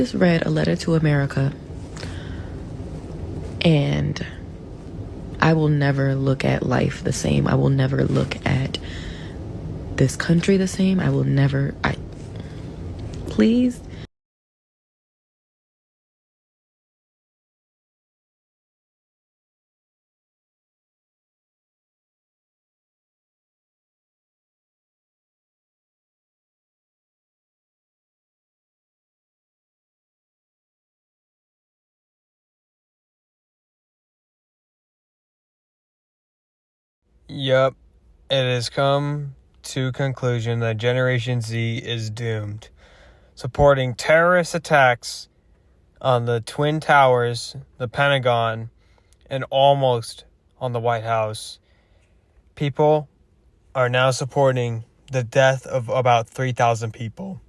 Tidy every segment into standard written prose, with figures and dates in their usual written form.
Just read A Letter to America, and I will never look at life the same. I will never look at this country the same. I will never, please. Yep, it has come to conclusion that Generation Z is doomed. Supporting terrorist attacks on the Twin Towers, the Pentagon, and almost on the White House. People are now supporting the death of about 3,000 people.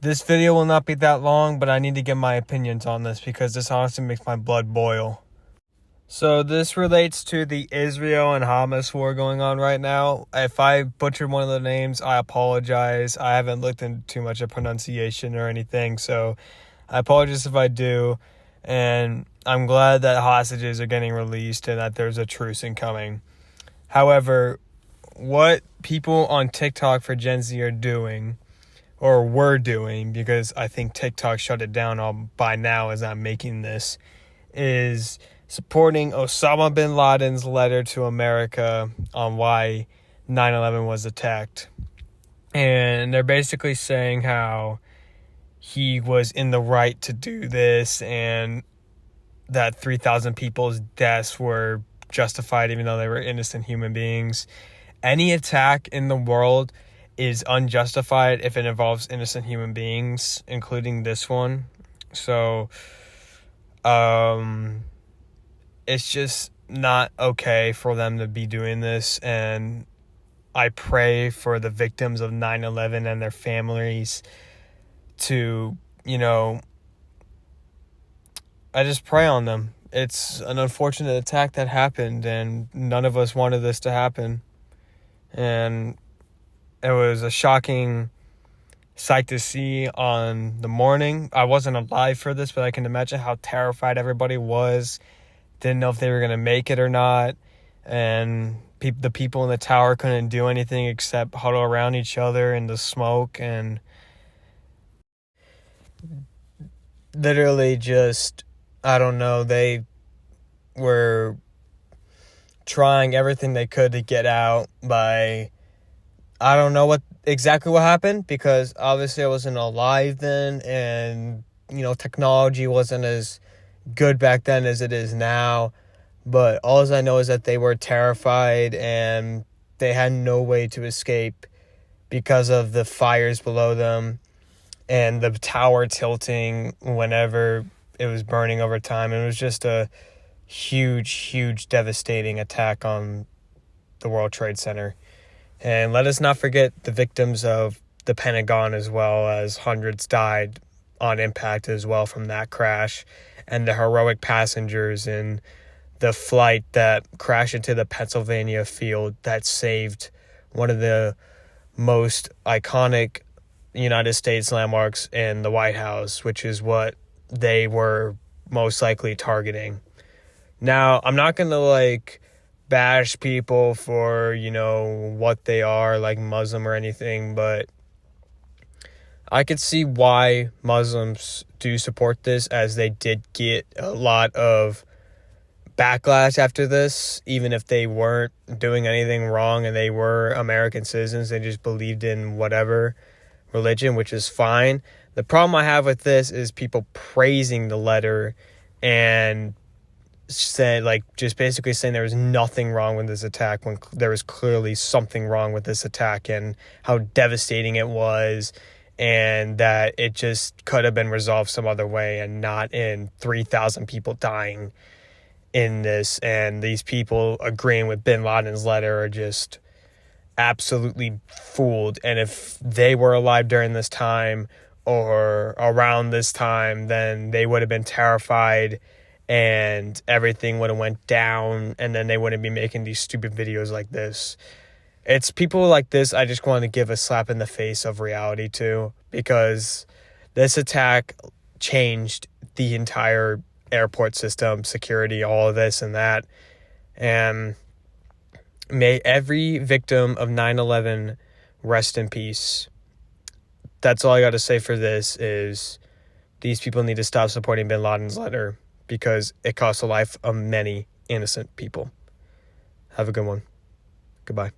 This video will not be that long, but I need to get my opinions on this because this honestly makes my blood boil. So this relates to the Israel and Hamas war going on right now. If I butchered one of the names, I apologize. I haven't looked into too much of pronunciation or anything, so I apologize if I do. And I'm glad that hostages are getting released and that there's a truce incoming. However, what people on TikTok for Gen Z are doing, or were doing, because I think TikTok shut it down all by now as I'm making this, is supporting Osama bin Laden's letter to America on why 9/11 was attacked. And they're basically saying how he was in the right to do this and that 3,000 people's deaths were justified even though they were innocent human beings. Any attack in the world is unjustified if it involves innocent human beings, including this one. So, it's just not okay for them to be doing this, and I pray for the victims of 9/11 and their families to, I just pray on them. It's an unfortunate attack that happened, and none of us wanted this to happen. And it was a shocking sight to see on the morning. I wasn't alive for this, but I can imagine how terrified everybody was. Didn't know if they were going to make it or not. And the people in the tower couldn't do anything except huddle around each other in the smoke and literally just, I don't know, they were trying everything they could to get out by, I don't know exactly what happened, because obviously I wasn't alive then, and technology wasn't as good back then as it is now. But all I know is that they were terrified and they had no way to escape because of the fires below them and the tower tilting whenever it was burning over time. And it was just a huge devastating attack on the World Trade Center. And let us not forget the victims of the Pentagon, as well, as hundreds died on impact as well from that crash, and the heroic passengers in the flight that crashed into the Pennsylvania field that saved one of the most iconic United States landmarks in the White House, which is what they were most likely targeting. Now, I'm not going to bash people for, what they are, like Muslim or anything, but I could see why Muslims do support this, as they did get a lot of backlash after this, even if they weren't doing anything wrong and they were American citizens. They just believed in whatever religion, which is fine. The problem I have with this is people praising the letter and said, just basically saying there was nothing wrong with this attack when there was clearly something wrong with this attack, and how devastating it was, and that it just could have been resolved some other way and not in 3,000 people dying in this. And these people agreeing with bin Laden's letter are just absolutely fooled. And if they were alive during this time or around this time, then they would have been terrified and everything would have went down, and then they wouldn't be making these stupid videos like this. It's people like this I just want to give a slap in the face of reality to, because This attack changed the entire airport system, security, all of this and that. And may every victim of 9/11 rest in peace. That's all I got to say for this is these people need to stop supporting bin Laden's letter because it cost the life of many innocent people. Have a good one. Goodbye.